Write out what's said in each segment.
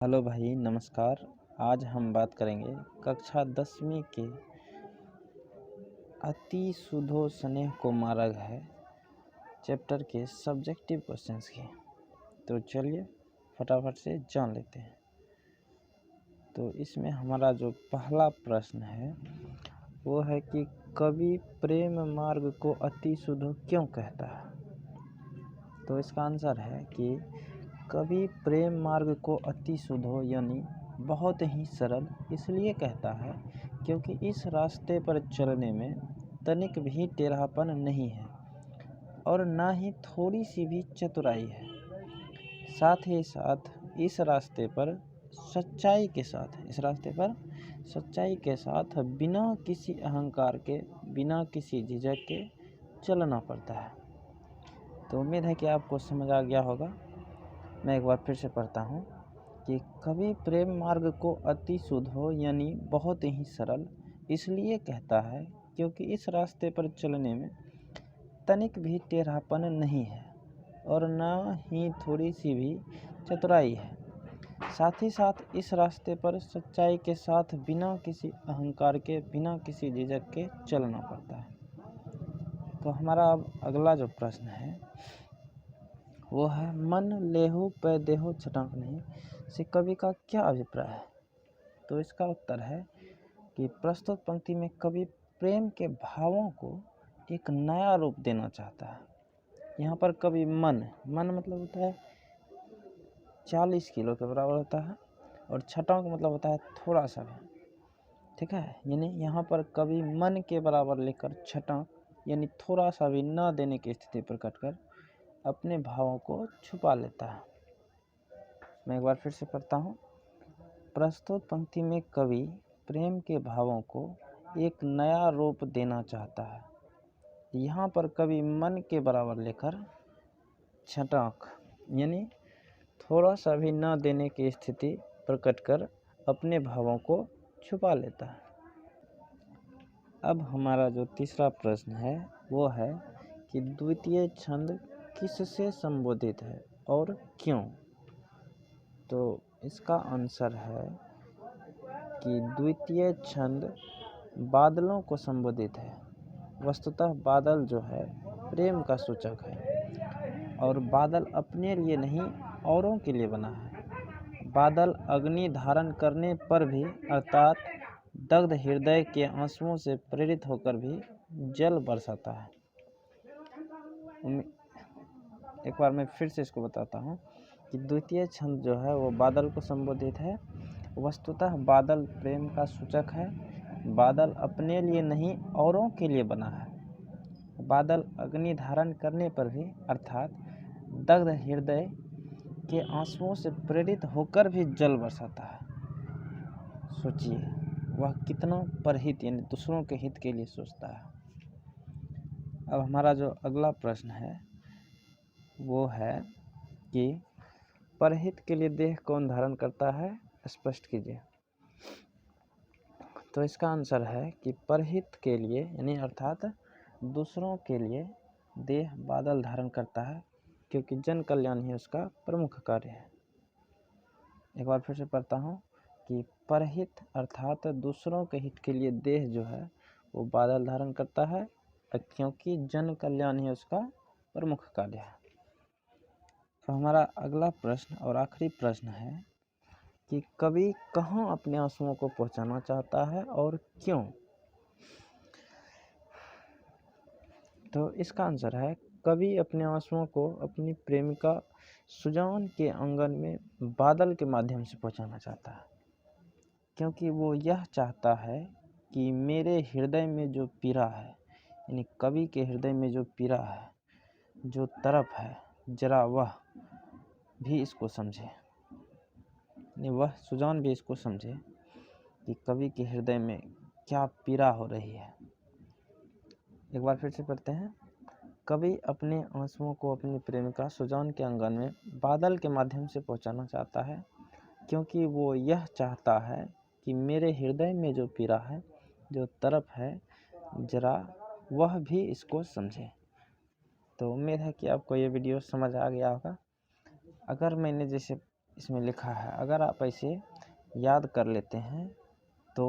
Hello भाई नमस्कार। आज हम बात करेंगे कक्षा 10वीं के अति सुधो स्नेह को मार्ग है चैप्टर के सब्जेक्टिव क्वेश्चंस की। तो चलिए फटाफट से जान लेते हैं। तो इसमें हमारा जो पहला प्रश्न है वो है कि कवि प्रेम मार्ग को अति सुधो क्यों कहता है। तो इसका आंसर है कि कवि प्रेम मार्ग को अति सुधो यानी बहुत ही सरल इसलिए कहता है क्योंकि इस रास्ते पर चलने में तनिक भी टेढ़ापन नहीं है और ना ही थोड़ी सी भी चतुराई है। साथ ही साथ इस रास्ते पर सच्चाई के साथ बिना किसी अहंकार के बिना किसी झिझक के चलना पड़ता है। तो उम्मीद है कि आपको समझ आ गया होगा। मैं एक बार फिर से पढ़ता हूँ कि कवि प्रेम मार्ग को अति सुधो यानी बहुत ही सरल इसलिए कहता है क्योंकि इस रास्ते पर चलने में तनिक भी टेढ़ापन नहीं है और न ही थोड़ी सी भी चतुराई है। साथ ही साथ इस रास्ते पर सच्चाई के साथ बिना किसी अहंकार के बिना किसी झिझक के चलना पड़ता है। तो हमारा अब अगला जो प्रश्न है वो है मन लेहु पै देहु छटाक नहीं से कवि का क्या अभिप्राय है। तो इसका उत्तर है कि प्रस्तुत पंक्ति में कवि प्रेम के भावों को एक नया रूप देना चाहता है। यहाँ पर कवि मन मतलब होता है 40 किलो के बराबर होता है और छटाक मतलब होता है थोड़ा सा भी, ठीक है। यानी यहाँ पर कवि मन के बराबर लेकर छटाक यानी थोड़ा सा भी न देने की स्थिति प्रकट कर अपने भावों को छुपा लेता है। मैं एक बार फिर से पढ़ता हूँ। प्रस्तुत पंक्ति में कवि प्रेम के भावों को एक नया रूप देना चाहता है। यहाँ पर कवि मन के बराबर लेकर छटाक यानी थोड़ा सा भी न देने की स्थिति प्रकट कर अपने भावों को छुपा लेता है। अब हमारा जो तीसरा प्रश्न है वो है कि द्वितीय छंद किससे संबोधित है और क्यों। तो इसका आंसर है कि द्वितीय छंद बादलों को संबोधित है। वस्तुतः बादल जो है प्रेम का सूचक है और बादल अपने लिए नहीं औरों के लिए बना है। बादल अग्नि धारण करने पर भी अर्थात दग्ध हृदय के आंसुओं से प्रेरित होकर भी जल बरसाता है। एक बार मैं फिर से इसको बताता हूँ कि द्वितीय छंद जो है वो बादल को संबोधित है। वस्तुतः बादल प्रेम का सूचक है। बादल अपने लिए नहीं औरों के लिए बना है। बादल अग्नि धारण करने पर भी अर्थात दग्ध हृदय के आंसुओं से प्रेरित होकर भी जल बरसाता है। सोचिए वह कितना परहित यानी दूसरों के हित के लिए सोचता है। अब हमारा जो अगला प्रश्न है वो है कि परहित के लिए देह कौन धारण करता है, स्पष्ट कीजिए। तो इसका आंसर है कि परहित के लिए यानी अर्थात दूसरों के लिए देह बादल धारण करता है क्योंकि जन कल्याण ही उसका प्रमुख कार्य है। एक बार फिर से पढ़ता हूँ कि परहित अर्थात दूसरों के हित के लिए देह जो है वो बादल धारण करता है क्योंकि जन कल्याण ही उसका प्रमुख कार्य है। तो हमारा अगला प्रश्न और आखिरी प्रश्न है कि कवि कहाँ अपने आंसुओं को पहुंचाना चाहता है और क्यों। तो इसका आंसर है कवि अपने आंसुओं को अपनी प्रेमिका सुजान के आंगन में बादल के माध्यम से पहुंचाना चाहता है क्योंकि वो यह चाहता है कि मेरे हृदय में जो पीड़ा है यानी कवि के हृदय में जो पीड़ा है जो तरफ है जरा वह भी इसको समझे वह सुजान भी इसको समझे कि कवि के हृदय में क्या पीड़ा हो रही है। एक बार फिर से पढ़ते हैं। कवि अपने आंसुओं को अपनी प्रेमिका सुजान के आंगन में बादल के माध्यम से पहुंचाना चाहता है क्योंकि वो यह चाहता है कि मेरे हृदय में जो पीड़ा है जो तरफ है जरा वह भी इसको समझे। तो उम्मीद है कि आपको ये वीडियो समझ आ गया होगा। अगर मैंने जैसे इसमें लिखा है। अगर आप ऐसे याद कर लेते हैं तो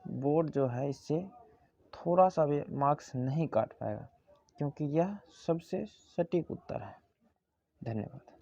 बोर्ड जो है इससे थोड़ा सा भी मार्क्स नहीं काट पाएगा, क्योंकि यह सबसे सटीक उत्तर है। धन्यवाद।